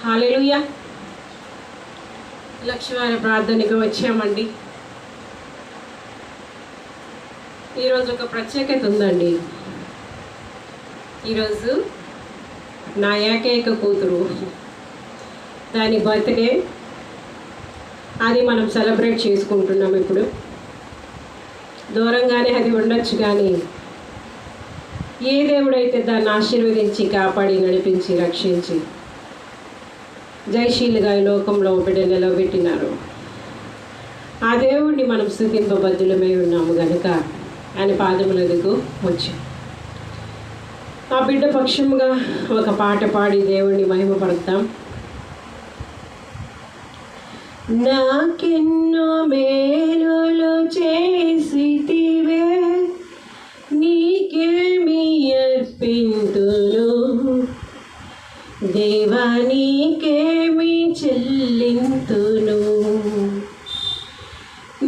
హల్లెలూయా. లక్షవారి ప్రార్థనకు వచ్చామండి. ఈరోజు ఒక ప్రత్యేకత ఉందండి. ఈరోజు నా ఏకైక కూతురు దాని బర్త్డే, అది మనం సెలబ్రేట్ చేసుకుంటున్నాం. ఇప్పుడు దూరంగానే అది ఉండొచ్చు, కానీ ఏ దేవుడైతే దాన్ని ఆశీర్వదించి కాపాడి నడిపించి రక్షించి జయశీలుగా ఈ లోకంలో బిడ్డ నిలబెట్టినారు, ఆ దేవుడిని మనం స్తుతింపబద్ధులమై ఉన్నాము గనుక ఆయన పాదముల ఎదుగు వచ్చాం. ఆ బిడ్డ పక్షముగా ఒక పాట పాడి దేవుడిని మహిమపడతాం. నాకెన్నో మేలులు చేసితివే, నీకేమి అర్పింతును, దేవా నీకేమి చెల్లింతును.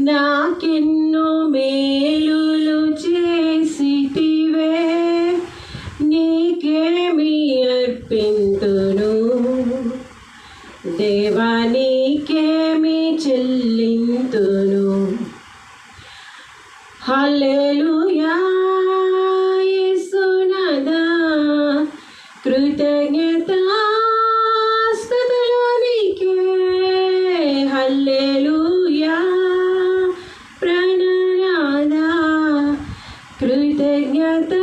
నాకెన్నో మేలులు చేసితివే, నీకేమి అర్పింతును, దేవా నీకేమి చెల్లింతును. హల్లెలూయా యేసునాథా, కృతజ్ఞతాస్తుతులు నీకే. హల్లెలూయా ప్రాణనాథా, కృతజ్ఞతాస్తుతులు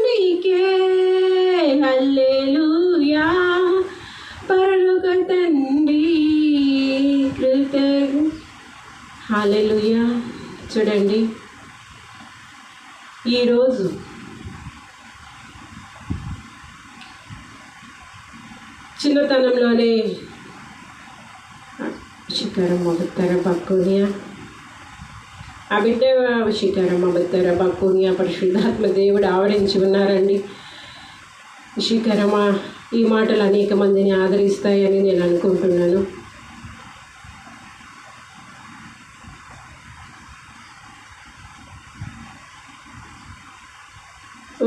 నీకే. హల్లెలూయా పరలోక తండ్రి కృతజ్ఞ. హల్లెలూయా. చూడండి, ఈరోజు చిన్నతనంలోనే శిఖరం అబుత్తర బక్కునియా, ఆ బిడ్డ శిఖరం అబుత్తర బక్కునియా పరిశుద్ధాత్మ దేవుడు ఆవరించి ఉన్నారండి. శిఖరమా, ఈ మాటలు అనేక మందిని ఆదరిస్తాయని నేను అనుకుంటున్నాను.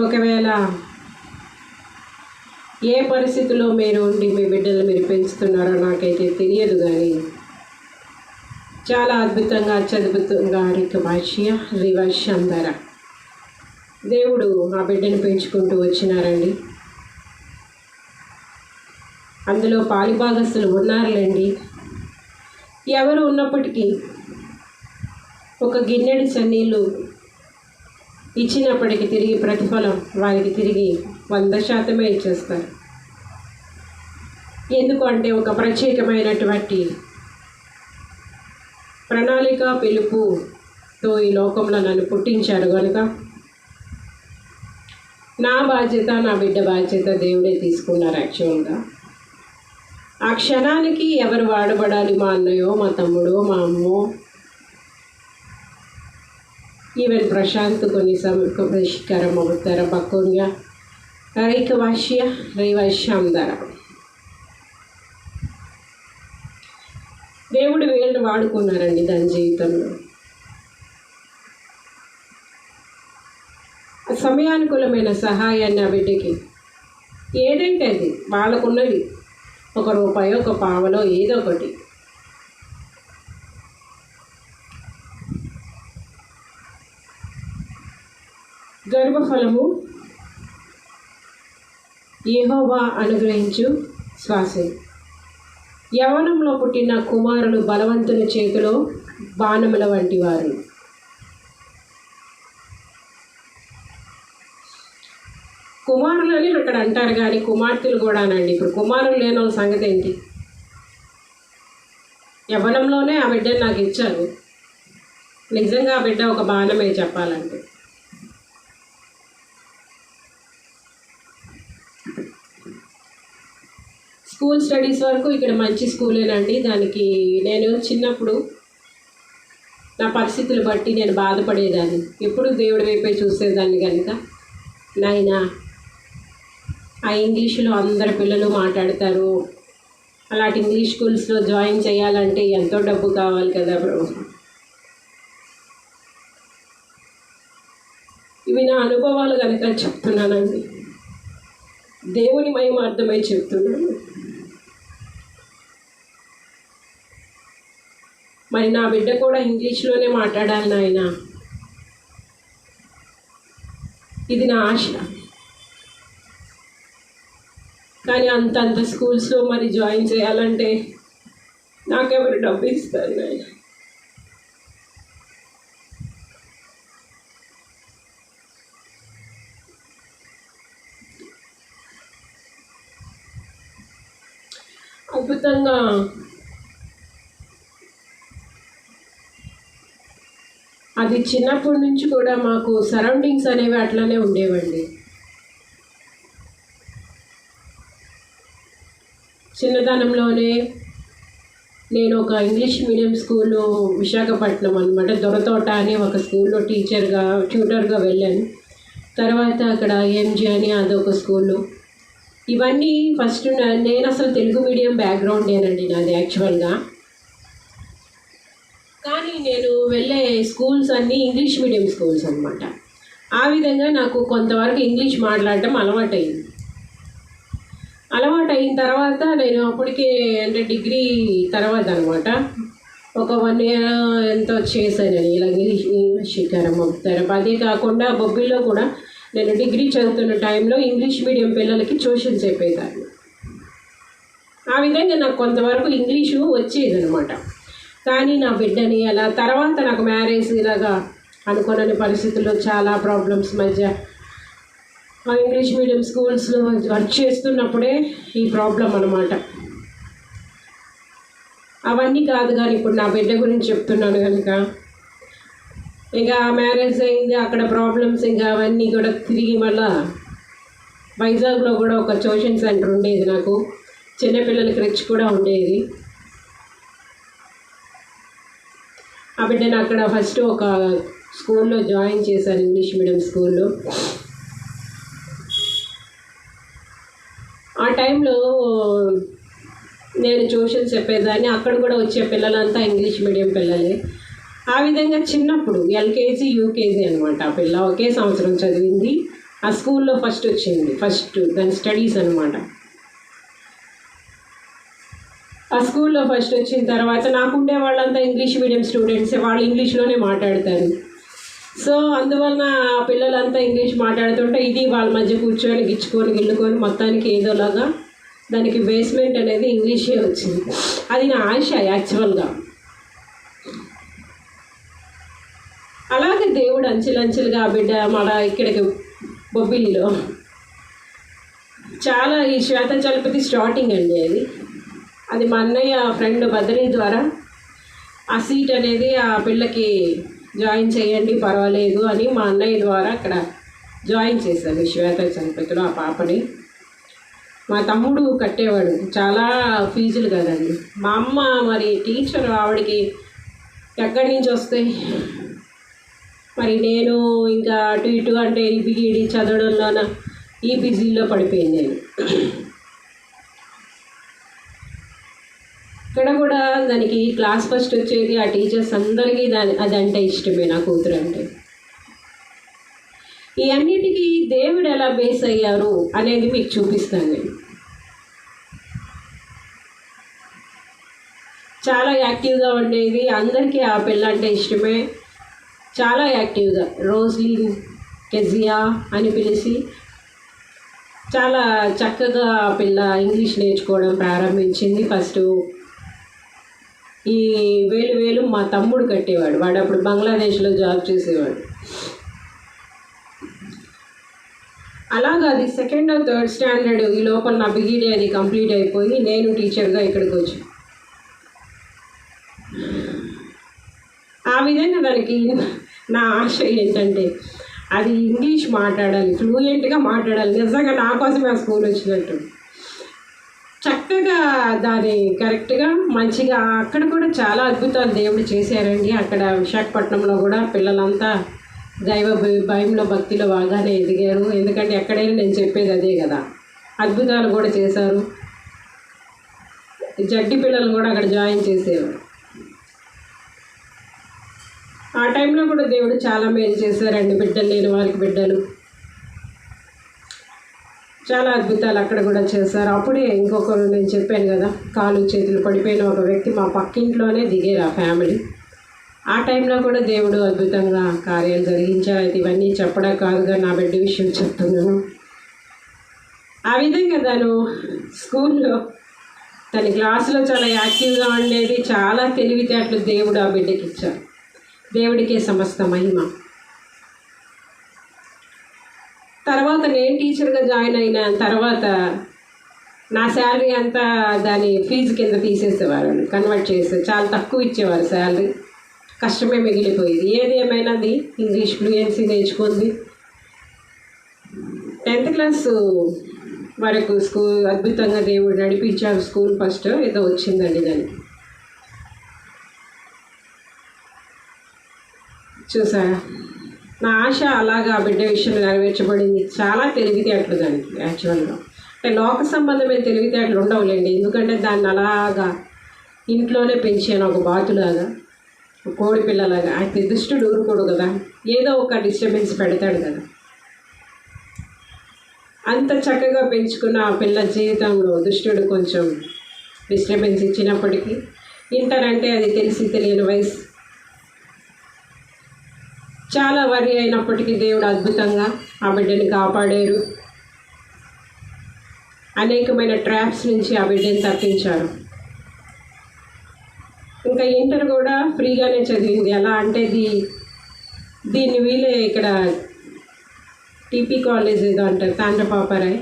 ఒకవేళ ఏ పరిస్థితిలో మీరు ఉండి మీ బిడ్డలు మీరు పెంచుతున్నారో నాకైతే తెలియదు, కానీ చాలా అద్భుతంగా అత్యద్భుతంగా రివర్ష అందర దేవుడు ఆ బిడ్డను పెంచుకుంటూ వచ్చినారండి. అందులో పాలిభాగస్తులు ఉన్నారులేండి. ఎవరు ఉన్నప్పటికీ ఒక గిన్నెడు చన్నీళ్ళు ఇచ్చినప్పటికీ తిరిగి ప్రతిఫలం వారికి తిరిగి 100% ఇచ్చేస్తారు. ఎందుకు అంటే ఒక ప్రత్యేకమైనటువంటి ప్రణాళిక పిలుపుతో ఈ లోకంలో నన్ను పుట్టించారు కనుక నా బాధ్యత, నా బిడ్డ బాధ్యత దేవుడే తీసుకున్నారు. యాక్చువల్గా ఆ క్షణానికి ఎవరు వాడబడాలి, మా అన్నయ్యో, మా తమ్ముడో, మా అమ్మో, ఈవెన్ ప్రశాంత్ కొన్ని శిఖరం అవుతార బక్కునియా రైవశ్యాందర. దేవుడు వీళ్ళని వాడుకున్నారండి దాని జీవితంలో. సమయానుకూలమైన సహాయాన్ని ఆ బిడ్డకి ఏదైతే అది వాళ్ళకున్నది, 1 రూపాయో 1 పావలో ఏదో ఒకటి, గర్భఫలము యెహోవా అనుగ్రహించు శ్వాసే. యవ్వనంలో పుట్టిన కుమారులు బలవంతుని చేతిలో బాణముల వంటి వారు. కుమారులని అక్కడ అంటారు, కానీ కుమార్తెలు కూడానండి. ఇప్పుడు కుమారులు లేని వాళ్ళ సంగతి ఏంటి? యవ్వనంలోనే ఆ బిడ్డను నాకు ఇచ్చారు. నిజంగా ఆ బిడ్డ ఒక బాణమే చెప్పాలంటే. స్కూల్ స్టడీస్ వరకు ఇక్కడ మంచి స్కూలేనండి. దానికి నేను చిన్నప్పుడు నా పరిస్థితులు బట్టి నేను బాధపడేదాన్ని, ఎప్పుడు దేవుడి వైపే చూసేదాన్ని కనుక, నాయనా ఆ ఇంగ్లీషులో అందరు పిల్లలు మాట్లాడతారు, అలాంటి ఇంగ్లీష్ స్కూల్స్లో జాయిన్ చేయాలంటే ఎంతో డబ్బు కావాలి కదా బ్రో. ఇవి నా అనుభవాలు కనుక చెప్తున్నానండి. దేవుని మహిమార్థమై చెప్తున్నాను. మరి నా బిడ్డ కూడా ఇంగ్లీష్లోనే మాట్లాడాలి నాయన, ఇది నా ఆశ. కానీ అంతంత స్కూల్స్లో మరి జాయిన్ చేయాలంటే నాకెవరు డబ్బు ఇస్తారు నాయన? అద్భుతంగా అది చిన్నప్పటి నుంచి కూడా మాకు సరౌండింగ్స్ అనేవి అట్లనే ఉండేవండి. చిన్నతనంలోనే నేను ఒక ఇంగ్లీష్ మీడియం స్కూల్లో విశాఖపట్నం అనమాట, దొరతోట అనే ఒక స్కూల్లో ట్యూటర్గా వెళ్ళాను. తర్వాత అక్కడ ఎంజీ అని అదొక స్కూలు. ఇవన్నీ ఫస్ట్ నేను అసలు తెలుగు మీడియం బ్యాక్గ్రౌండేనండి నాది యాక్చువల్గా. కానీ నేను వెళ్ళే స్కూల్స్ అన్నీ ఇంగ్లీష్ మీడియం స్కూల్స్ అనమాట. ఆ విధంగా నాకు కొంతవరకు ఇంగ్లీష్ మాట్లాడటం అలవాటైన తర్వాత నేను అప్పటికే అంటే డిగ్రీ తర్వాత అనమాట ఒక 1 year ఎంతో చేశాను ఇలా ఇంగ్లీష్ థెరపీ. అదే కాకుండా బొబ్బిల్లో కూడా నేను డిగ్రీ చదువుతున్న టైంలో ఇంగ్లీష్ మీడియం పిల్లలకి ట్యూషన్ చెప్పేదాన్ని. ఆ విధంగా నాకు కొంతవరకు ఇంగ్లీషు వచ్చేదనమాట. కానీ నా బిడ్డని అలా తర్వాత నాకు మ్యారేజ్ ఇలాగా అనుకోని పరిస్థితుల్లో చాలా ప్రాబ్లమ్స్ మధ్య ఇంగ్లీష్ మీడియం స్కూల్స్లో వర్క్ చేస్తున్నప్పుడే ఈ ప్రాబ్లం అనమాట. అవన్నీ కాదు, కానీ ఇప్పుడు నా బిడ్డ గురించి చెప్తున్నాను కనుక ఇంకా మ్యారేజ్ అయింది, అక్కడ ప్రాబ్లమ్స్ ఇంకా అవన్నీ కూడా తిరిగి మళ్ళా వైజాగ్లో కూడా ఒక ట్యూషన్ సెంటర్ ఉండేది, నాకు చిన్నపిల్లలకి రిచ్ కూడా ఉండేది. ఆ బిడ్డను అక్కడ ఫస్ట్ ఒక స్కూల్లో జాయిన్ చేశాను, ఇంగ్లీష్ మీడియం స్కూల్లో. ఆ టైంలో నేను ట్యూషన్ చెప్పేదాన్ని, అక్కడ కూడా వచ్చే పిల్లలంతా ఇంగ్లీష్ మీడియం పిల్లలే. ఆ విధంగా చిన్నప్పుడు ఎల్కేజీ యూకేజీ అనమాట ఆ పిల్ల ఒకే సంవత్సరం చదివింది. ఆ స్కూల్లో ఫస్ట్ వచ్చింది, ఫస్ట్ దాని స్టడీస్ అనమాట. ఆ స్కూల్లో ఫస్ట్ వచ్చిన తర్వాత నాకుండే వాళ్ళంతా ఇంగ్లీష్ మీడియం స్టూడెంట్సే, వాళ్ళు ఇంగ్లీష్లోనే మాట్లాడతారు. సో అందువలన ఆ పిల్లలంతా ఇంగ్లీష్ మాట్లాడుతుంటే ఇది వాళ్ళ మధ్య కూర్చొని గిల్లుకొని మొత్తానికి ఏదోలాగా దానికి బేస్మెంట్ అనేది ఇంగ్లీషే వచ్చింది. అది నా ఆశ యాక్చువల్గా. అలాగే దేవుడు అంచెలంచెలుగా ఆ బిడ్డ మన ఇక్కడికి బొబ్బిలిలో చాలా ఈ శ్వేత చలపతి స్టార్టింగ్ అండి అది మా అన్నయ్య ఫ్రెండ్ బదిలీ ద్వారా ఆ సీట్ అనేది ఆ పిల్లకి జాయిన్ చేయండి పర్వాలేదు అని మా అన్నయ్య ద్వారా అక్కడ జాయిన్ చేశాను శ్వేత చలపతిలో ఆ పాపని. మా తమ్ముడు కట్టేవాడు, చాలా ఫీజులు కదండి. మా అమ్మ మరి టీచర్, ఆవిడకి ఎక్కడి నుంచి వస్తాయి. మరి నేను ఇంకా అటు ఇటు అంటే ఈబిఈడి చదవడంలోన ఈ బిజీలో పడిపోయింది నేను. ఇక్కడ కూడా దానికి క్లాస్ ఫస్ట్ వచ్చేది, ఆ టీచర్స్ అందరికీ అదంటే ఇష్టమే నా కూతురు అంటే. ఈ అన్నిటికీ దేవుడు ఎలా బేస్ అయ్యారు అనేది మీకు చూపిస్తాను నేను. చాలా యాక్టివ్గా ఉండేది, అందరికీ ఆ పిల్ల అంటే ఇష్టమే. చాలా యాక్టివ్గా రోజ్లిన్ కెజియా అని పిలిచి చాలా చక్కగా ఆ పిల్ల ఇంగ్లీష్ నేర్చుకోవడం ప్రారంభించింది. ఫస్ట్ ఈ వేలు మా తమ్ముడు కట్టేవాడు, వాడు అప్పుడు బంగ్లాదేశ్లో జాబ్ చేసేవాడు. అలాగా అది 2nd or 3rd స్టాండర్డ్ ఈ లోపల నా బిగిడి అది కంప్లీట్ అయిపోయి నేను టీచర్గా ఇక్కడికి వచ్చి ఆ విధంగా దానికి నా ఆశ ఏంటంటే అది ఇంగ్లీష్ మాట్లాడాలి, ఫ్లూయెంట్గా మాట్లాడాలి. నిజంగా నా కోసమే ఆ స్కూల్ వచ్చినట్టు చక్కగా దాన్ని కరెక్ట్గా మంచిగా. అక్కడ కూడా చాలా అద్భుతాలు దేవుడు చేశారండి. అక్కడ విశాఖపట్నంలో కూడా పిల్లలంతా దైవ భయంలో భక్తిలో బాగానే ఎదిగారు. ఎందుకంటే ఎక్కడైనా నేను చెప్పేది అదే కదా, అద్భుతాలు కూడా చేశారు. జడ్డి పిల్లలు కూడా అక్కడ జాయిన్ చేసేవారు. ఆ టైంలో కూడా దేవుడు చాలా మేలు చేశారండి, బిడ్డలు లేని వారికి బిడ్డలు. చాలా అద్భుతాలు అక్కడ కూడా చేశారు. అప్పుడే ఇంకొకరు, నేను చెప్పాను కదా, కాలు చేతులు పడిపోయిన ఒక వ్యక్తి మా పక్కింట్లోనే దిగారు ఆ ఫ్యామిలీ. ఆ టైంలో కూడా దేవుడు అద్భుతంగా కార్యాలు జరిగించారు. అయితే ఇవన్నీ చెప్పడం కాదుగా, నా బిడ్డ విషయం చెప్తున్నాను. ఆ విధంగా తను స్కూల్లో తన క్లాసులో చాలా యాక్టివ్గా ఉండేది. చాలా తెలివితేటలు దేవుడు ఆ బిడ్డకి ఇచ్చారు. దేవుడికే సమస్త మహిమ. తర్వాత నేను టీచర్గా జాయిన్ అయిన తర్వాత నా శాలరీ అంతా దాని ఫీజు కింద తీసేసేవారు, కన్వర్ట్ చేసి చాలా తక్కువ ఇచ్చేవారు శాలరీ. కష్టమే మిగిలిపోయేది. ఏది ఏమైనాది ఇంగ్లీష్ ఫ్లూయెన్సీ నేర్చుకుంది. 10th క్లాస్ వరకు స్కూల్ అద్భుతంగా దేవుడు నడిపించారు. స్కూల్ ఫస్ట్ ఏదో వచ్చిందండి దానికి. చూసారా, నా ఆశ అలాగా బిడ్డ విషయంలో నెరవేర్చబడింది. చాలా తెలివితేటలు దానికి యాక్చువల్గా. అంటే లోక సంబంధమైన తెలివితేటలు ఉండవులేండి, ఎందుకంటే దాన్ని అలాగా ఇంట్లోనే పెంచాను, ఒక బాతులాగా, కోడి పిల్లలాగా. అయితే దుష్టుడు ఊరుకోడు కదా, ఏదో ఒక డిస్టర్బెన్స్ పెడతాడు కదా. అంత చక్కగా పెంచుకున్న ఆ పిల్ల జీవితంలో దుష్టుడు కొంచెం డిస్టర్బెన్స్ ఇచ్చినప్పటికీ, ఇంటర్ అంటే అది తెలిసి తెలియని వయసు, చాలా వరి అయినప్పటికీ దేవుడు అద్భుతంగా ఆ బిడ్డని కాపాడారు. అనేకమైన ట్రాప్స్ నుంచి ఆ బిడ్డని తప్పించారు. ఇంకా ఇంటర్ కూడా ఫ్రీగానే చదివింది. ఎలా అంటే దీన్ని వీళ్ళే ఇక్కడ టీపీ కాలేజ్ ఏదో అంటారు, తాండ్రపాపరాయ్,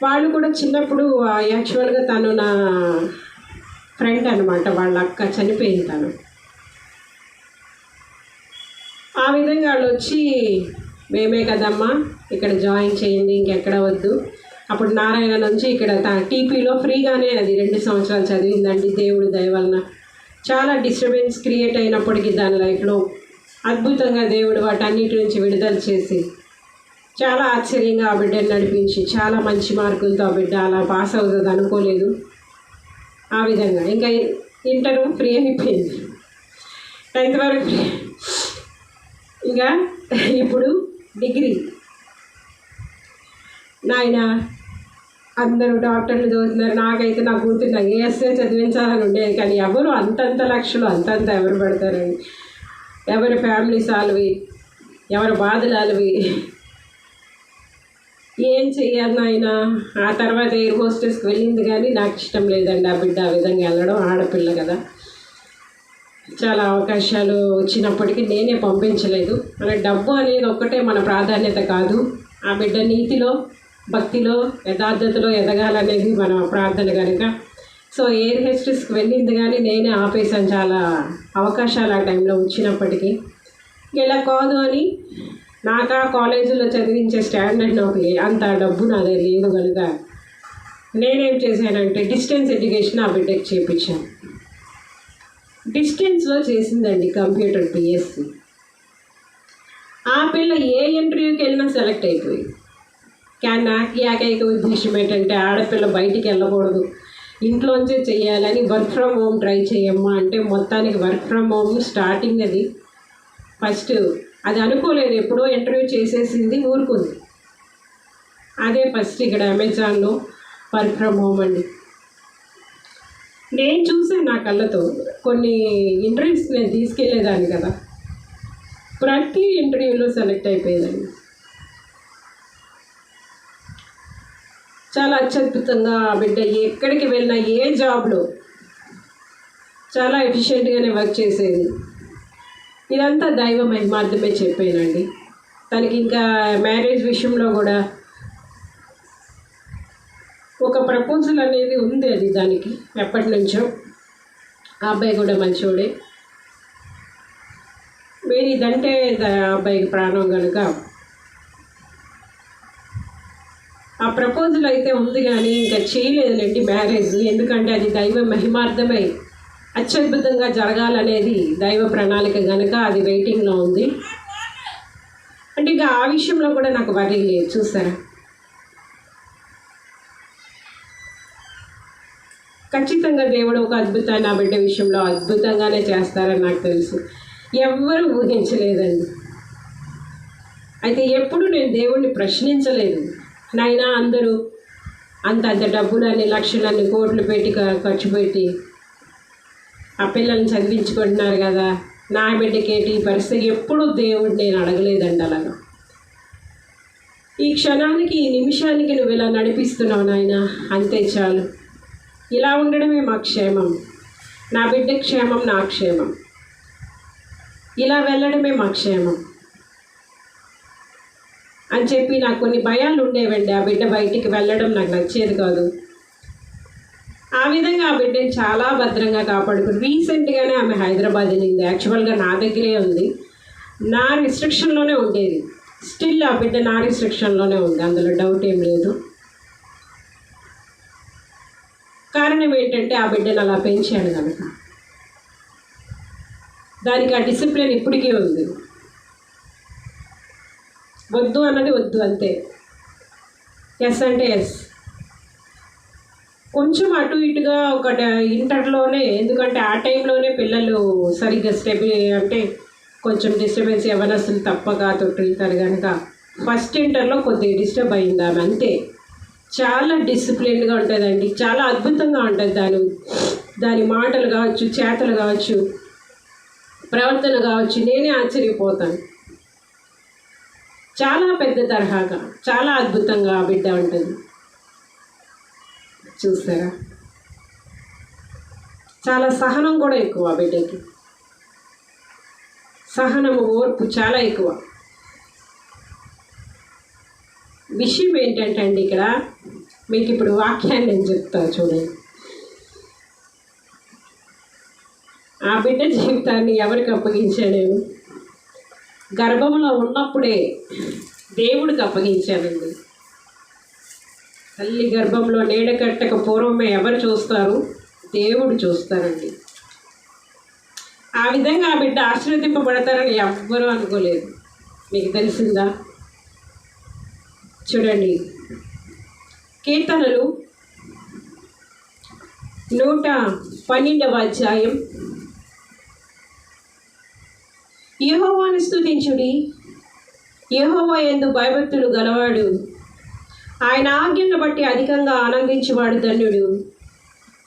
వాళ్ళు కూడా చిన్నప్పుడు యాక్చువల్గా తను నా ఫ్రెండ్ అనమాట. వాళ్ళ అక్క చనిపోయింది తను. ఆ విధంగా వాళ్ళు వచ్చి, మేమే కదమ్మా ఇక్కడ జాయిన్ చేయండి, ఇంకెక్కడ వద్దు. అప్పుడు నారాయణ నుంచి ఇక్కడ టీపీలో ఫ్రీగానే అది 2 సంవత్సరాలు చదివిందండి. దేవుడి దయ వలన చాలా డిస్టర్బెన్స్ క్రియేట్ అయినప్పటికీ దాని లైఫ్లో అద్భుతంగా దేవుడు వాటన్నిటి నుంచి విడుదల చేసి చాలా ఆశ్చర్యంగా ఆ బిడ్డని నడిపించి చాలా మంచి మార్కులతో ఆ బిడ్డ అలా పాస్ అవుతుంది అనుకోలేదు. ఆ విధంగా ఇంకా ఇంటర్ ఫ్రీ అయిపోయింది, 10th వరకు ఫ్రీ. ఇంకా ఇప్పుడు డిగ్రీ. నాయన అందరూ డాక్టర్లు చదువుతున్నారు, నాకైతే నా కూతురు నాకు ఏఎస్ఏ చదివించాలని ఉండేది. కానీ ఎవరు అంతంత లక్షలు అంతంత ఎవరు పెడతారండి? ఎవరి ఫ్యామిలీస్ వాళ్ళవి, ఎవరి బాధలు వాళ్ళవి. ఏం చెయ్యాలి నాయన? ఆ తర్వాత ఎయిర్ హోస్టెస్కి వెళ్ళింది, కానీ నాకు ఇష్టం లేదండి ఆ బిడ్డ ఆ విధంగా వెళ్ళడం. ఆడపిల్ల కదా, చాలా అవకాశాలు వచ్చినప్పటికీ నేనే పంపించలేదు. మన డబ్బు అనేది ఒక్కటే మన ప్రాధాన్యత కాదు. ఆ బిడ్డ నీతిలో, భక్తిలో, యథార్థతలో ఎదగాలనేది మన ప్రార్థన కనుక. సో ఎయిర్ హోస్టెస్కి వెళ్ళింది, కానీ నేనే ఆపేసాను. చాలా అవకాశాలు ఆ టైంలో వచ్చినప్పటికీ ఇలా కాదు అని, నాకు ఆ కాలేజీలో చదివించే స్టాండర్డ్ నాకు అంత డబ్బు నా దగ్గర లేదు కనుక నేనేం చేశానంటే డిస్టెన్స్ ఎడ్యుకేషన్ ఆ బిడ్డకి చేయించాను. డిస్టెన్స్లో చేసిందండి కంప్యూటర్ బిఎస్సి. ఆ పిల్ల ఏ ఇంటర్వ్యూకి వెళ్ళినా సెలెక్ట్ అయిపోయింది. కానీ నాకు ఏకైక ఉద్దేశం ఏంటంటే ఆడపిల్ల బయటికి వెళ్ళకూడదు, ఇంట్లోంచే చేయాలని. వర్క్ ఫ్రమ్ హోమ్ ట్రై చేయమ్మా అంటే మొత్తానికి వర్క్ ఫ్రమ్ హోమ్ స్టార్టింగ్ అది ఫస్ట్ అది అనుకోలేదు. ఎప్పుడో ఇంటర్వ్యూ చేసేసింది, ఊరుకుంది. అదే ఫస్ట్ ఇక్కడ అమెజాన్లో వర్క్ ఫ్రమ్ హోమ్ అండి. నేను చూసాను నా కళ్ళతో. కొన్ని ఇంటర్వ్యూస్ నేను తీసుకెళ్ళేదాన్ని కదా, ప్రతి ఇంటర్వ్యూలో సెలెక్ట్ అయిపోయేదాన్ని. చాలా అత్యద్భుతంగా బిడ్డ ఎక్కడికి వెళ్ళినా ఏ జాబ్లో చాలా ఎఫిషియెంట్గానే వర్క్ చేసేది. ఇదంతా దైవ మహిమార్థమే చెప్పానండి. తనకి ఇంకా మ్యారేజ్ విషయంలో కూడా ఒక ప్రపోజల్ అనేది ఉంది. అది దానికి ఎప్పటి నుంచో. ఆ అబ్బాయి కూడా మంచోడే. మీరు ఇదంటే అబ్బాయికి ప్రాణం కనుక ఆ ప్రపోజల్ అయితే ఉంది, కానీ ఇంకా చేయలేదులేండి మ్యారేజ్. ఎందుకంటే అది దైవ మహిమార్థమై అత్యద్భుతంగా జరగాలనేది దైవ ప్రణాళిక కనుక అది వెయిటింగ్లో ఉంది. అంటే ఇంకా ఆ విషయంలో కూడా నాకు వరి లేదు. చూసారా, ఖచ్చితంగా దేవుడు ఒక అద్భుతాన్ని నా బిడ్డ విషయంలో అద్భుతంగానే చేస్తారని నాకు తెలుసు. ఎవ్వరూ ఊహించలేదండి. అయితే ఎప్పుడు నేను దేవుణ్ణి ప్రశ్నించలేదు. నాయనా అందరూ అంత డబ్బులన్నీ లక్షలన్నీ కోట్లు పెట్టి ఖర్చు పెట్టి ఆ పిల్లల్ని చదివించుకుంటున్నారు కదా, నా బిడ్డకేటి పరిస్థితి ఎప్పుడు దేవుడు నేను అడగలేదండి. అలాగా ఈ క్షణానికి ఈ నిమిషానికి నువ్వు ఇలా నడిపిస్తున్నావు నాయన, అంతే చాలు. ఇలా ఉండడమే మా క్షేమం, నా బిడ్డ క్షేమం, నా క్షేమం. ఇలా వెళ్ళడమే మా క్షేమం అని చెప్పి నాకు కొన్ని భయాలు ఉండేవండి. ఆ బిడ్డ బయటికి వెళ్ళడం నాకు నచ్చేది కాదు. ఆ విధంగా ఆ బిడ్డని చాలా భద్రంగా కాపాడుకుని రీసెంట్గానే ఆమె హైదరాబాద్ వెళ్ళింది. యాక్చువల్గా నా దగ్గరే ఉంది, నా రిస్ట్రిక్షన్లోనే ఉండేది. స్టిల్ ఆ బిడ్డ నా రిస్ట్రిక్షన్లోనే ఉంది, అందులో డౌట్ ఏం లేదు. కారణం ఏంటంటే ఆ బిడ్డను అలా పెంచాను కనుక. దానికి ఆ డిసిప్లిన్ ఇప్పటికీ ఉంది. వద్దు అన్నది వద్దు, అంతే. ఎస్ అంటే ఎస్. కొంచెం అటు ఇటుగా ఒక ఇంటర్లోనే, ఎందుకంటే ఆ టైంలోనే పిల్లలు సరిగ్గా అంటే కొంచెం డిస్టర్బెన్స్ యవనస్తులు తప్పగా తొట్టిల్తారు కనుక ఫస్ట్ ఇంటర్లో కొద్దిగా డిస్టర్బ్ అయింది ఆమె, అంతే. చాలా డిసిప్లిన్గా ఉంటుందండి, చాలా అద్భుతంగా ఉంటుంది. దాని మాటలు కావచ్చు, చేతలు కావచ్చు, ప్రవర్తన కావచ్చు, నేనే ఆశ్చర్యపోతాను. చాలా పెద్ద తరహాగా, చాలా అద్భుతంగా ఆ బిడ్డ ఉంటుంది. చూస్తారా, చాలా సహనం కూడా ఎక్కువ ఆ బిడ్డకి. సహనము, ఓర్పు చాలా ఎక్కువ. విషయం ఏంటంటే అండి, ఇక్కడ మీకు ఇప్పుడు వాక్యాన్ని నేను చెప్తాను చూడండి. ఆ బిడ్డ జీవితాన్ని ఎవరికి అప్పగించాను? నేను గర్భంలో ఉన్నప్పుడే దేవుడికి అప్పగించానండి. తల్లి గర్భంలో నీడ కట్టక పూర్వమే ఎవరు చూస్తారు? దేవుడు చూస్తారండి. ఆ విధంగా ఆ బిడ్డ ఆశీర్వదింపబడతారని ఎవ్వరూ అనుకోలేదు. మీకు తెలిసిందా? చూడండి, కీర్తనలు 112వ అధ్యాయం. యెహోవాను స్తుతించుడి, యెహోవా యందు భయభక్తులు గలవాడు, ఆయన ఆజ్ఞలను బట్టి అధికంగా ఆనందించువాడు ధన్యుడు.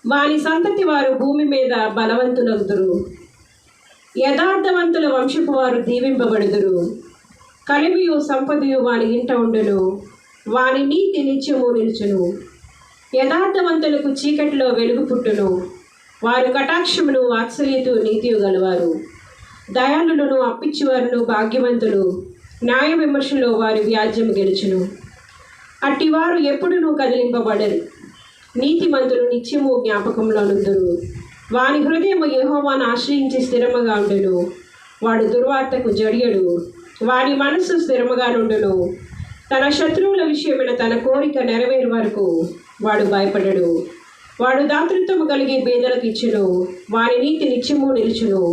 వాని సంతతి వారు భూమి మీద బలవంతులగుదురు, యథార్థవంతుల వంశపు వారు దీవింపబడుదురు. కలిమియు సంపదయు వాని ఇంట ఉండును, వాని నీతి నిత్యము నిలుచును. యథార్థవంతులకు చీకటిలో వెలుగు పుట్టును, వారు కటాక్షమును వాత్సల్యతు నీతియు గలవారు. దయాళులను అప్పిచ్చివారును భాగ్యవంతులు, న్యాయ విమర్శలో వారి వ్యాజ్యము గెలుచును. అట్టివారు ఎప్పుడునూ కదిలింపబడరు, నీతిమంతులు నిత్యము జ్ఞాపకంలో నుందురు. వాని హృదయము యెహోవాను ఆశ్రయించి స్థిరముగా ఉండును, వాడు దుర్వార్తకు జడియడు. వాని మనస్సు స్థిరముగా నుండును, తన శత్రువుల విషయమైన తన కోరిక నెరవేరు వరకు వాడు భయపడడు. వాడు దాతృత్వము కలిగి బీదలకు ఇచ్చును, వాని నీతి నిత్యము నిలుచును.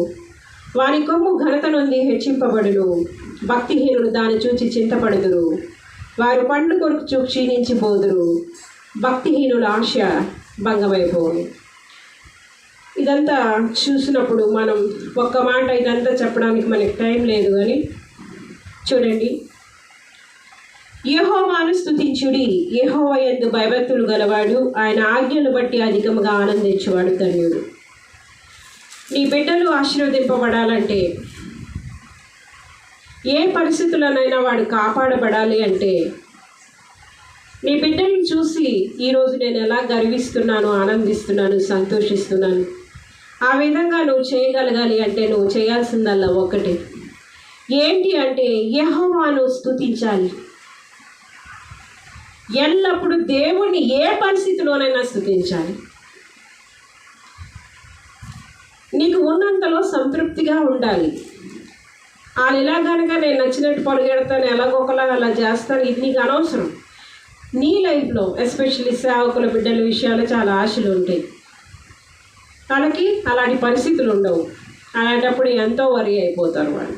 వాని కొమ్ము ఘనత నుండి హెచ్చింపబడును, భక్తిహీనులు దాన్ని చూచి చింతపడుదురు. వారు పండ్లు కొరకు క్షీణించిపోదురు, భక్తిహీనుల ఆశ భంగమైపోను. ఇదంతా చూసినప్పుడు మనం ఒక్క మాట ఇదంతా చెప్పడానికి మనకి టైం లేదు, కానీ చూడండి, యెహోవాను స్తుతించుడి, యెహోవా యందు భయభక్తులు గలవాడు, ఆయన ఆజ్ఞలు బట్టి అధికముగా ఆనందించేవాడు ధన్యుడు. నీ బిడ్డలు ఆశీర్వదింపబడాలంటే, ఏ పరిస్థితులనైనా వాడు కాపాడబడాలి అంటే, నీ బిడ్డలను చూసి ఈరోజు నేను ఎలా గర్విస్తున్నాను, ఆనందిస్తున్నాను, సంతోషిస్తున్నాను, ఆ విధంగా నువ్వు చేయగలగాలి అంటే నువ్వు చేయాల్సిందల్లా ఒకటి ఏంటి అంటే యెహోవాను స్తుతించాలి. ఎల్లప్పుడూ దేవుణ్ణి ఏ పరిస్థితిలోనైనా స్తుతించాలి. నీకు ఉన్నంతలో సంతృప్తిగా ఉండాలి. వాళ్ళు ఇలా కనుక నేను నచ్చినట్టు పరుగెడతాను, ఎలాగొకలాగా అలా చేస్తాను, ఇది నీకు అనవసరం. నీ లైఫ్లో ఎస్పెషల్లీ సేవకుల బిడ్డల విషయాలు చాలా ఆశలు ఉంటాయి. వాళ్ళకి అలాంటి పరిస్థితులు ఉండవు. అలాంటప్పుడు ఎంతో వరి అయిపోతారు వాళ్ళు.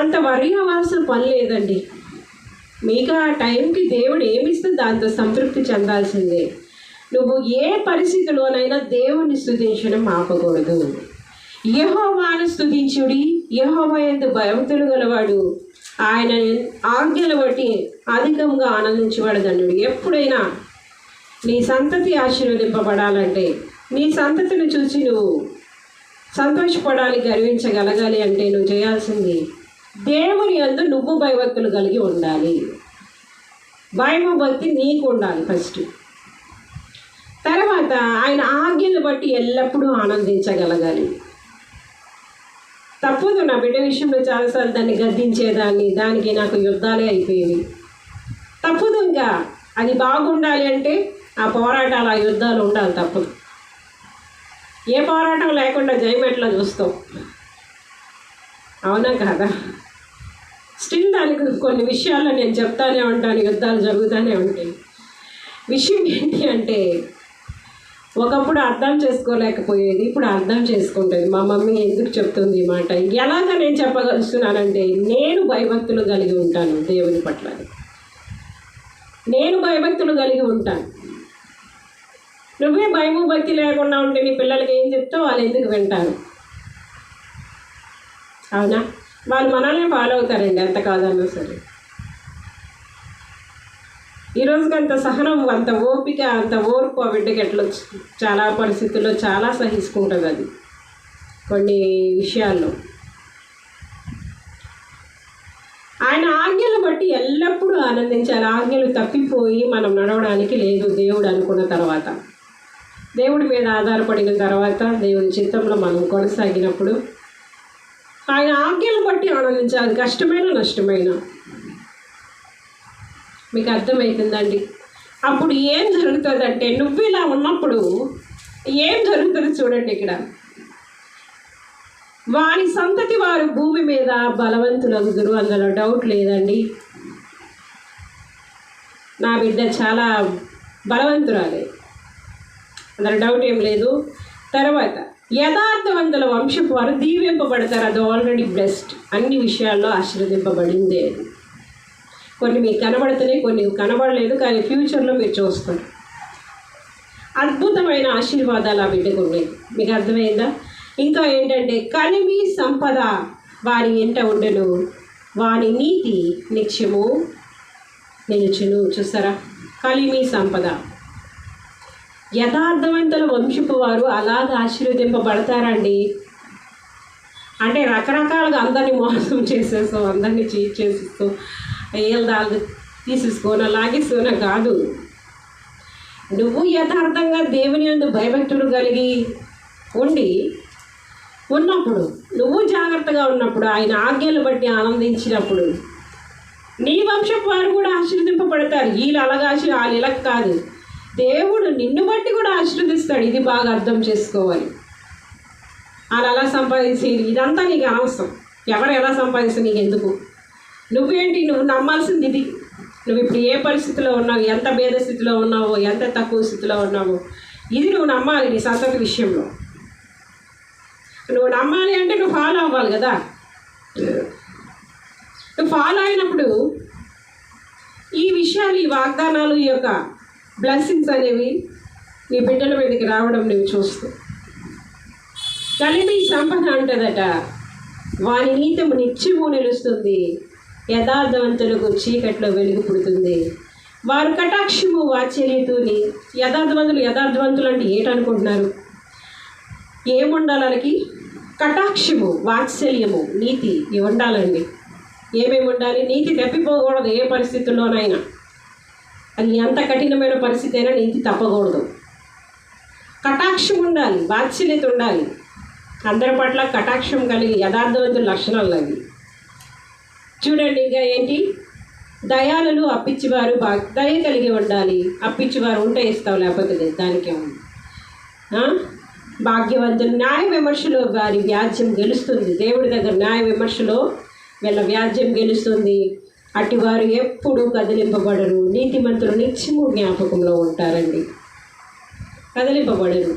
అంత వరి అవ్వాల్సిన పని లేదండి. మీకు ఆ టైంకి దేవుడు ఏమిస్తే దాంతో సంతృప్తి చెందాల్సిందే. నువ్వు ఏ పరిస్థితిలోనైనా దేవుణ్ణి స్తుతించడం ఆపకూడదు. యెహోవాను స్తుతించుడి, యెహోవా యందు భయభక్తులు గలవాడు ఆయన ఆజ్ఞలు బట్టి అధికంగా ఆనందించేవాడు ధన్యుడు. ఎప్పుడైనా నీ సంతతి ఆశీర్వదింపబడాలంటే, నీ సంతతిని చూసి నువ్వు సంతోషపడాలి, గర్వించగలగాలి అంటే నువ్వు చేయాల్సింది దేవుని యందు నువ్వు భయభక్తులు కలిగి ఉండాలి. భయభక్తి నీకు ఉండాలి ఫస్ట్. తర్వాత ఆయన ఆజ్ఞలు బట్టి ఎల్లప్పుడూ ఆనందించగలగాలి. తప్పదు, నా బిడ్డ విషయంలో చాలాసార్లు దాన్ని గద్దించేదాన్ని, దానికి నాకు యుద్ధాలే అయిపోయేవి. తప్పదు, ఇంకా అది బాగుండాలి అంటే ఆ పోరాటాలు, ఆ యుద్ధాలు ఉండాలి. తప్పదు. ఏ పోరాటం లేకుండా జయం ఎట్లా చూస్తాం? అవునా కాదా? స్టిల్ దానికి కొన్ని విషయాల్లో నేను చెప్తానే ఉంటాను, యుద్ధాలు జరుగుతూనే ఉంటాయి. విషయం ఏంటి అంటే, ఒకప్పుడు అర్థం చేసుకోలేకపోయేది, ఇప్పుడు అర్థం చేసుకుంటుంది. మా మమ్మీ ఎందుకు చెప్తుంది ఈ మాట, ఎలాగ నేను చెప్పగలుగుతున్నానంటే, నేను భయభక్తులు కలిగి ఉంటాను దేవుని పట్ల. నేను భయభక్తులు కలిగి ఉంటాను. నువ్వే భయము భక్తి లేకుండా ఉంటే నీ పిల్లలకి ఏం చెప్తావు, వాళ్ళు ఎందుకు వింటారు? అవునా? వాళ్ళు మనల్ని ఫాలో అవుతారండి, ఎంత కాదన్నా సరే. ఈరోజుకి అంత సహనం, అంత ఓపిక, అంత ఓర్పు ఆ బిడ్డకి ఎట్లా చాలా పరిస్థితుల్లో చాలా సహించుకుంటుంది అది కొన్ని విషయాల్లో. ఆయన ఆజ్ఞలు బట్టి ఎల్లప్పుడూ ఆనందించాలి. ఆజ్ఞలు తప్పిపోయి మనం నడవడానికి లేదు. దేవుడు అనుకున్న తర్వాత, దేవుడి మీద ఆధారపడిన తర్వాత, దేవుని చిత్తంలో మనం కొనసాగినప్పుడు ఆయన ఆజ్ఞలు బట్టి ఆనందించాలి, కష్టమైన నష్టమైన. మీకు అర్థమవుతుందండి? అప్పుడు ఏం జరుగుతుందంటే, నువ్వు ఇలా ఉన్నప్పుడు ఏం జరుగుతుంది చూడండి. ఇక్కడ వారి సంతతి వారు భూమి మీద బలవంతులగుదురు, అందులో డౌట్ లేదండి. నా బిడ్డ చాలా బలవంతురాలే, అందులో డౌట్ ఏం లేదు. తర్వాత యథార్థవంతుల వంశపు వారు దీవింపబడతారు. అది ఆల్రెడీ బ్లెస్డ్, అన్ని విషయాల్లో ఆశీర్వదింపబడిందే. అది కొన్ని మీకు కనబడుతున్నాయి, కొన్ని కనబడలేదు, కానీ ఫ్యూచర్లో మీరు చూస్తారు. అద్భుతమైన ఆశీర్వాదాలు ఆ బిడ్డకు ఉన్నాయి. మీకు అర్థమైందా? ఇంకా ఏంటంటే, కలిమి సంపద వారి ఎంట ఉండెను, వారి నీతి నిత్యము నిలుచును. చూసారా? కలిమి సంపద. యథార్థవంతుల వంశపు వారు అలాగ ఆశీర్వదింపబడతారండి. అంటే రకరకాలుగా అందరినీ మోసం చేసేస్తూ, అందరినీ చీట్ చేసేస్తూ, ఏళ్ళదాలు తీసేసుకోనా లాగేసుకోనా కాదు. నువ్వు యథార్థంగా దేవుని యందు భయభక్తులు కలిగి ఉన్నప్పుడు, నువ్వు జాగ్రత్తగా ఉన్నప్పుడు, ఆయన ఆజ్ఞలు బట్టి ఆనందించినప్పుడు, నీ వంశపు వారు కూడా ఆశీర్వదింపబడతారు. వీళ్ళు అలాగా వాళ్ళు ఇలా కాదు, దేవుడు నిన్ను బట్టి కూడా ఆశీర్వదిస్తాడు. ఇది బాగా అర్థం చేసుకోవాలి. వాళ్ళు అలా సంపాదించి ఇదంతా నీకు అనవసరం. ఎవరు ఎలా సంపాదిస్తే నీకు ఎందుకు? నువ్వేంటి, నువ్వు నమ్మాల్సింది ఇది. నువ్వు ఇప్పుడు ఏ పరిస్థితిలో ఉన్నావు, ఎంత భేద స్థితిలో ఉన్నావో, ఎంత తక్కువ స్థితిలో ఉన్నావో, ఇది నువ్వు నమ్మాలి. నీ సంతతి విషయంలో నువ్వు నమ్మాలి అంటే నువ్వు ఫాలో అవ్వాలి కదా. నువ్వు ఫాలో అయినప్పుడు ఈ విషయాలు, ఈ వాగ్దానాలు, ఈ యొక్క బ్లెస్సింగ్స్ అనేవి నీ బిడ్డల మీదకి రావడం నువ్వు చూస్తూ. కలిమి సంపద అంటదట, వారి నీతము నిత్యము నిలుస్తుంది, యథార్థవంతులకు చీకట్లో వెలుగు పుడుతుంది. వారు కటాక్షము వాత్సల్యతోని. యథార్థవంతులు అంటే ఏంటనుకుంటున్నారు? ఏముండాలి వాళ్ళకి? కటాక్షము, వాత్సల్యము, నీతి ఇవి ఉండాలండి. ఏమేమి ఉండాలి? నీతి తప్పిపోకూడదు ఏ పరిస్థితుల్లోనైనా. అది ఎంత కఠినమైన పరిస్థితి అయినా నీతి తప్పకూడదు. కటాక్షం ఉండాలి, వాత్సల్యత ఉండాలి. అందరి పట్ల కటాక్షం కలిగి యథార్థవంతుల లక్షణాలు అవి. చూడండి, ఇంకా ఏంటి? దయాలను అప్పించేవారు దయ కలిగి ఉండాలి. అప్పించేవారు ఉంటే ఇస్తావు, లేకపోతే లేదు. దానికే ఉంది. భాగ్యవంతులు. న్యాయ విమర్శలో వారి వ్యాజ్యం గెలుస్తుంది. దేవుడి దగ్గర న్యాయ విమర్శలో వీళ్ళ వ్యాజ్యం గెలుస్తుంది. అటివారు ఎప్పుడూ కదిలింపబడరు. నీతిమంతులు నిత్యము జ్ఞాపకంలో ఉంటారండి, కదిలింపబడరు.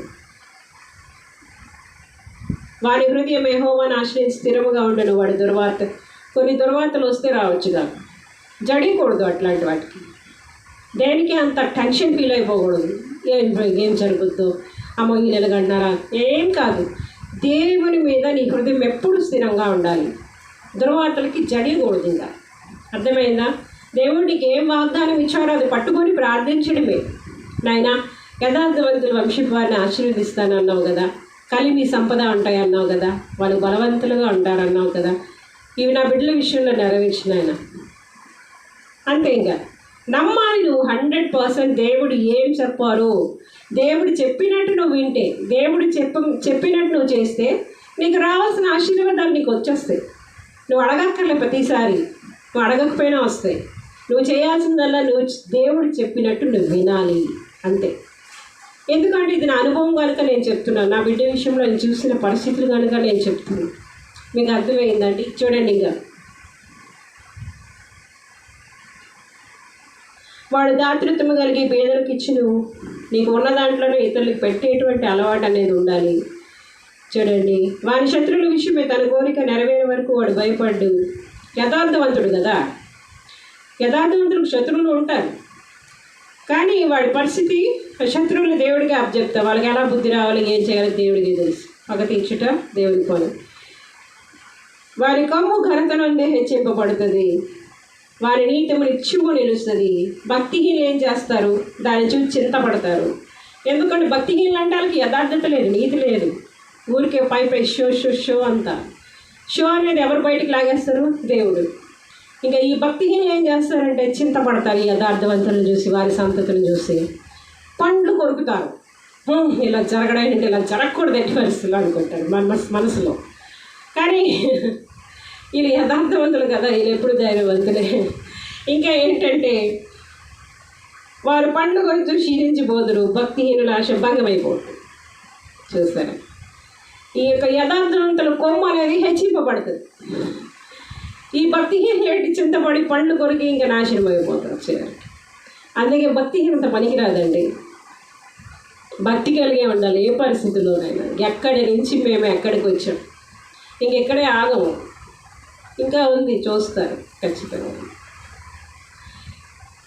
వాడి హృదయం యెహోవాను ఆశ్రయించి స్థిరముగా ఉండను. వాడి కొన్ని దుర్వార్తలు వస్తే రావచ్చుగా, జడియకూడదు అట్లాంటి వాటికి. దేనికి అంత టెన్షన్ ఫీల్ అయిపోకూడదు. ఏం జరుగుద్దో, అమ్మో ఈ నెలగంటారా, ఏం కాదు. దేవుని మీద నీ హృదయం ఎప్పుడు స్థిరంగా ఉండాలి. దుర్వార్తలకి జడియకూడదు. ఇంకా అర్థమైందా? దేవుడికి ఏం వాగ్దానం ఇచ్చారో అది పట్టుకొని ప్రార్థించడమే. నాయన, యథార్థవంతులు వంశపు వారిని ఆశీర్వదిస్తానన్నావు కదా, కలిమి సంపద ఉంటాయి అన్నావు కదా, వాళ్ళు బలవంతులుగా ఉంటారన్నావు కదా, ఇవి నా బిడ్డల విషయంలో నెరవేర్చిన ఆయన. అంతే, ఇంకా నమ్మాలి నువ్వు 100%. దేవుడు ఏం చెప్పారు, దేవుడు చెప్పినట్టు నువ్వు వింటే, దేవుడు చెప్పినట్టు నువ్వు చేస్తే నీకు రావాల్సిన ఆశీర్వాదాలు నీకు వచ్చేస్తాయి. నువ్వు అడగక్కర్లే, ప్రతిసారి నువ్వు అడగకపోయినా వస్తాయి. నువ్వు చేయాల్సిందల్లా నువ్వు దేవుడు చెప్పినట్టు నువ్వు వినాలి, అంతే. ఎందుకంటే ఇది నా అనుభవం కనుక నేను చెప్తున్నాను, నా బిడ్డ విషయంలో నేను చూసిన పరిస్థితులు కనుక నేను చెప్తున్నాను. మీకు అర్థమైందండి? చూడండి, ఇంకా వాడు దాతృత్వం కలిగి పేదలకు ఇచ్చి నువ్వు నీకు ఉన్న దాంట్లోనే ఇతరులకు పెట్టేటువంటి అలవాటు అనేది ఉండాలి. చూడండి, వారి శత్రువుల విషయమే తన కోరిక నెరవేరే వరకు వాడు భయపడ్డు. యథార్థవంతుడు కదా, యథార్థవంతులకు శత్రువులు ఉంటారు, కానీ వాడి పరిస్థితి శత్రువులు దేవుడికి అప్పచెప్తా. వాళ్ళకి ఎలా బుద్ధి రావాలి, ఏం చేయాలి దేవుడికి తెలుసు. పగ తీర్చుట దేవుని పని. వారి కమ్ము ఘనతనందే హెచ్చింపబడుతుంది, వారి నీతిము నిత్యము నిలుస్తుంది. భక్తిహీనులు ఏం చేస్తారు, దాన్ని చూసి చింతపడతారు. ఎందుకంటే భక్తిహీనులు అంటే వాళ్ళకి యథార్థత లేదు, నీతి లేదు. ఊరికే పై షో షో షో అంతా. షో అనేది ఎవరు బయటికి లాగేస్తారు? దేవుడు. ఇంకా ఈ భక్తిహీనులు ఏం చేస్తారంటే చింతపడతారు. ఈ యథార్థవంతులను చూసి, వారి సంతతిని చూసి పండ్లు కొరుకుతారు. ఇలా జరగడానికి, ఇలా జరగకూడదు ఎట్టి పరిస్థితులు అనుకుంటారు మనసులో. కానీ వీళ్ళు యథార్థవంతులు కదా, వీళ్ళు ఎప్పుడు ధైర్యవంతులే. ఇంకా ఏంటంటే వారు పండ్లు కొరుకుతూ క్షీణించిపోదురు, భక్తిహీనుల ఆశ భంగమైపోతుంది. చూస్తారా? ఈ యొక్క యథార్థవంతుల కొమ్ము అనేది హెచ్చింపబడుతుంది. ఈ భక్తిహీనులు ఏంటి, చింతపడి పండ్లు కొరికి ఇంకా నాశనం అయిపోతారు చివరికి. అందుకే భక్తిహీనత పనికిరాదండి. భక్తి కలిగే ఉండాలి ఏ పరిస్థితుల్లోనైనా. ఎక్కడి నుంచి మేము ఎక్కడికి వచ్చాం, ఇంకెక్కడే ఆగము, ఇంకా ఉంది, చూస్తారు ఖచ్చితంగా.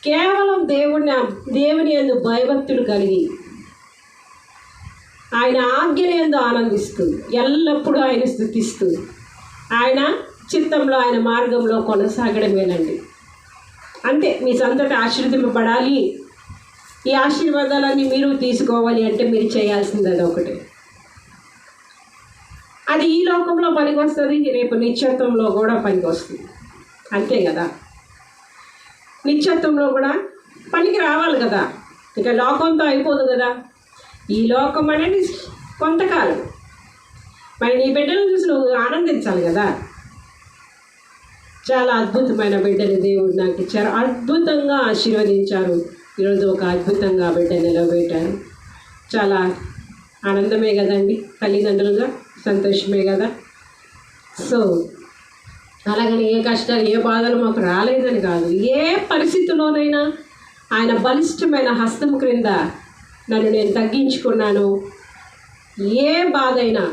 కేవలం దేవుని యందు భయభక్తులు కలిగి ఆయన ఆజ్ఞల యందు ఆనందిస్తూ, ఎల్లప్పుడూ ఆయన స్తుతిస్తూ, ఆయన చిత్తంలో, ఆయన మార్గంలో కొనసాగడమేనండి. అంతే. మీ సంతతి ఆశీర్వదింపబడాలి, ఈ ఆశీర్వాదాలన్నీ మీరు తీసుకోవాలి అంటే మీరు చేయాల్సింది అదొకటి. అది ఈ లోకంలో పనికి వస్తుంది, రేపు నిత్యత్వంలో కూడా పనికి వస్తుంది. అంతే కదా, నిత్యత్వంలో కూడా పనికి రావాలి కదా. ఇక లోకంతో అయిపోదు కదా. ఈ లోకం అనేది కొంతకాలం. మరి నీ బిడ్డలను చూసి నువ్వు ఆనందించాలి కదా. చాలా అద్భుతమైన బిడ్డని దేవుడు నాకు ఇచ్చారు, అద్భుతంగా ఆశీర్వదించారు. ఈరోజు ఒక అద్భుతంగా బిడ్డ నిలబెట్టారు. చాలా ఆనందమే కదండి, తల్లిదండ్రులుగా సంతోషమే కదా. సో అలాగని ఏ కష్టాలు, ఏ బాధలు మాకు రాలేదని కాదు. ఏ పరిస్థితిలోనైనా ఆయన బలిష్టమైన హస్తం క్రింద నన్ను నేను తగ్గించుకున్నాను. ఏ బాధ అయినా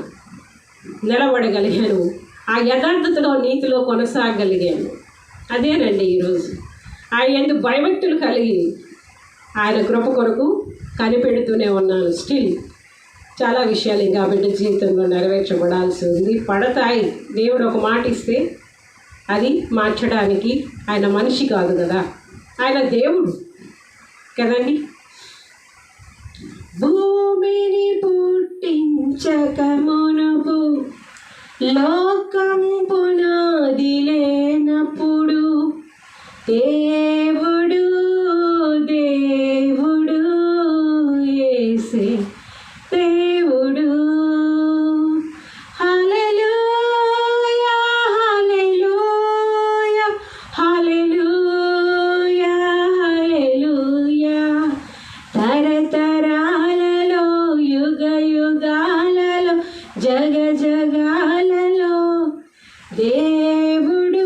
నిలబడగలిగాను. ఆ యథార్థతలో, నీతిలో కొనసాగలిగాను. అదేనండి ఈరోజు. ఆయన ఎందుకు భయభక్తులు కలిగి ఆయన కృప కొరకు కనిపెడుతూనే ఉన్నాను. స్టిల్ చాలా విషయాలు ఇంకా బిడ్డ జీవితంలో నెరవేర్చబడాల్సి ఉంది. పడతాయి. దేవుడు ఒక మాట ఇస్తే అది మార్చడానికి ఆయన మనిషి కాదు కదా, ఆయన దేవుడు కదండి. భూమిని పుట్టించక మునుపు, లోకం పునాది లేనప్పుడు, దేవుడు దేవుడు యేసే దేవుడు. హల్లెలూయా హల్లెలూయా హల్లెలూయా హల్లెలూయా. తరతరాలలో, యుగ యుగాలలో, జగ జగాలలో దేవుడు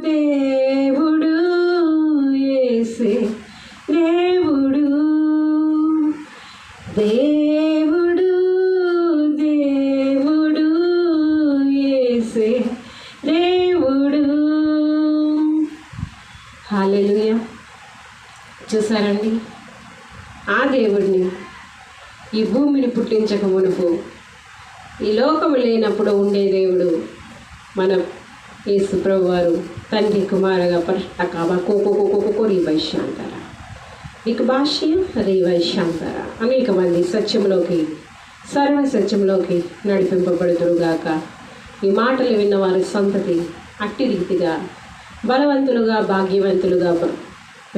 దేవుడు యేసే దేవుడు. దేవుడు దేవుడు యేసే దేవుడు. హల్లెలూయా. చూసారండి, ఆ దేవుడిని ఈ భూమిని పుట్టించక మునుపు ఈ లోకము లేనప్పుడు ఉండే దేవుడు మన యేసు ప్రభు వారు తండ్రి కుమారగా రీవైశాంతర ఇక భాష్య రీవైశాంతర అనేక మంది సత్యంలోకి సర్వ సత్యంలోకి నడిపింపబడుతురుగాక. ఈ మాటలు విన్న వారి సంతతి అట్టి రీతిగా బలవంతులుగా భాగ్యవంతులుగా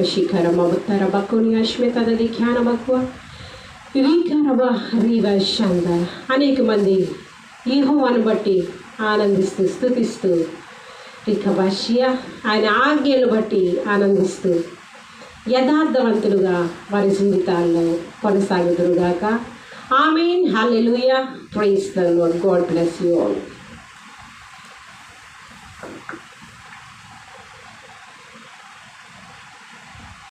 వశీకర మబుత్తర బక్కుని అశ్మితది ఖ్యాన బక్కువ వికరవ రీవైశాంతర అనేక మంది యెహోవాను బట్టి ఆనందిస్తూ స్తుతిస్తూ ఇక భాష్య ఆయన ఆజ్ఞలు బట్టి ఆనందిస్తూ యథార్థవంతులుగా వారి జీవితాల్లో కొనసాగుతురుగాక. Amen. Hallelujah. Praise the Lord. God bless you all.